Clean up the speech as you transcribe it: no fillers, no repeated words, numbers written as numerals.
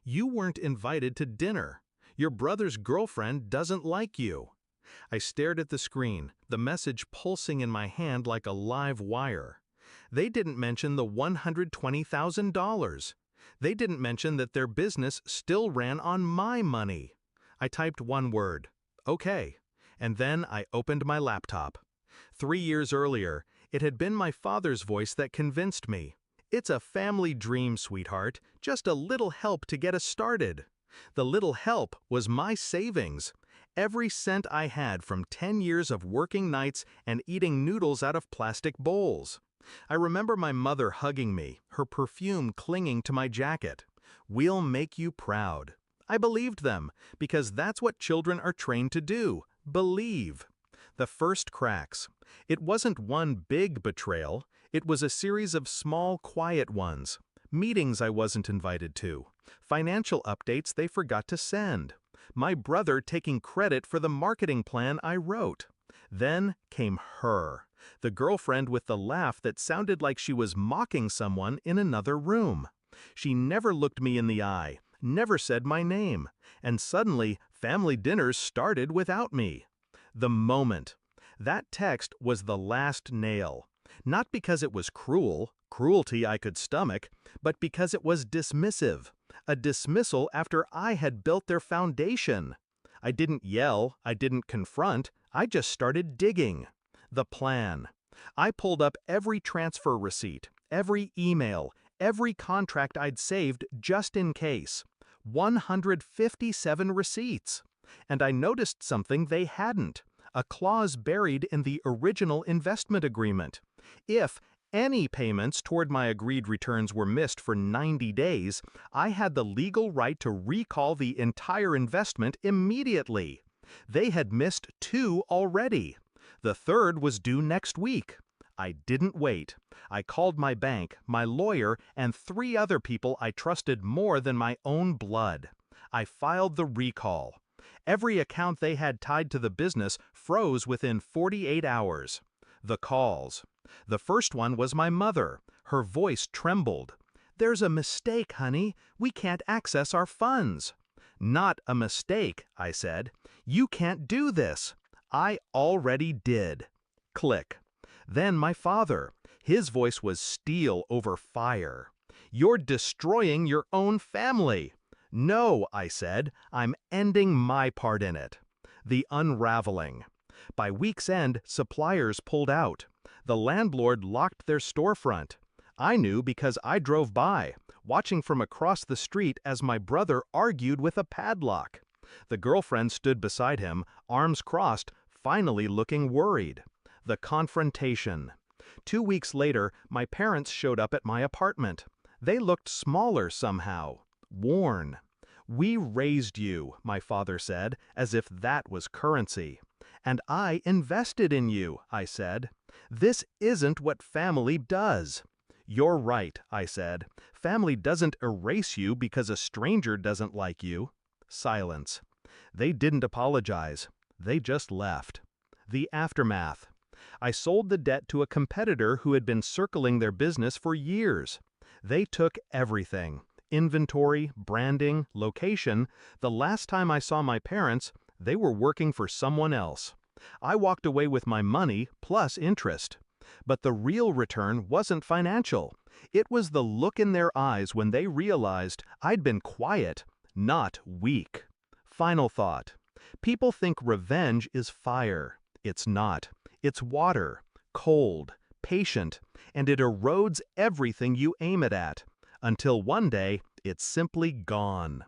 You weren't invited to dinner. Your brother's girlfriend doesn't like you. I stared at the screen, the message pulsing in my hand like a live wire. They didn't mention the $120,000. They didn't mention that their business still ran on my money. I typed one word, okay, and then I opened my laptop. 3 years earlier, it had been my father's voice that convinced me. It's a family dream, sweetheart, just a little help to get us started. The little help was my savings. Every cent I had from 10 years of working nights and eating noodles out of plastic bowls. I remember my mother hugging me, her perfume clinging to my jacket. We'll make you proud. I believed them, because that's what children are trained to do, believe. The first cracks. It wasn't one big betrayal, it was a series of small, quiet ones. Meetings I wasn't invited to. Financial updates they forgot to send. My brother taking credit for the marketing plan I wrote. Then came her, the girlfriend with the laugh that sounded like she was mocking someone in another room. She never looked me in the eye, never said my name, and suddenly family dinners started without me. The moment. That text was the last nail. Not because it was cruelty I could stomach, but because it was dismissive. A dismissal after I had built their foundation. I didn't yell, I didn't confront, I just started digging. The plan. I pulled up every transfer receipt, every email, every contract I'd saved just in case. 157 receipts. And I noticed something they hadn't. A clause buried in the original investment agreement. If any payments toward my agreed returns were missed for 90 days, I had the legal right to recall the entire investment immediately. They had missed 2 already. The third was due next week. I didn't wait. I called my bank, my lawyer, and 3 other people I trusted more than my own blood. I filed the recall. Every account they had tied to the business froze within 48 hours. The calls. The first one was my mother. Her voice trembled. "There's a mistake, honey. We can't access our funds." "Not a mistake," I said. "You can't do this." I already did. Click. Then my father. His voice was steel over fire. "You're destroying your own family." "No," I said, "I'm ending my part in it." The unraveling. By week's end, suppliers pulled out. The landlord locked their storefront. I knew because I drove by, watching from across the street as my brother argued with a padlock. The girlfriend stood beside him, arms crossed, finally looking worried. The confrontation. 2 weeks later, my parents showed up at my apartment. They looked smaller somehow. Worn. "We raised you," my father said, as if that was currency. "And I invested in you," I said. "This isn't what family does." "You're right," I said. "Family doesn't erase you because a stranger doesn't like you." Silence. They didn't apologize. They just left. The aftermath. I sold the debt to a competitor who had been circling their business for years. They took everything. Inventory, branding, location. The last time I saw my parents, they were working for someone else. I walked away with my money plus interest. But the real return wasn't financial. It was the look in their eyes when they realized I'd been quiet, not weak. Final thought. People think revenge is fire. It's not. It's water, cold, patient, and it erodes everything you aim it at. Until one day, it's simply gone.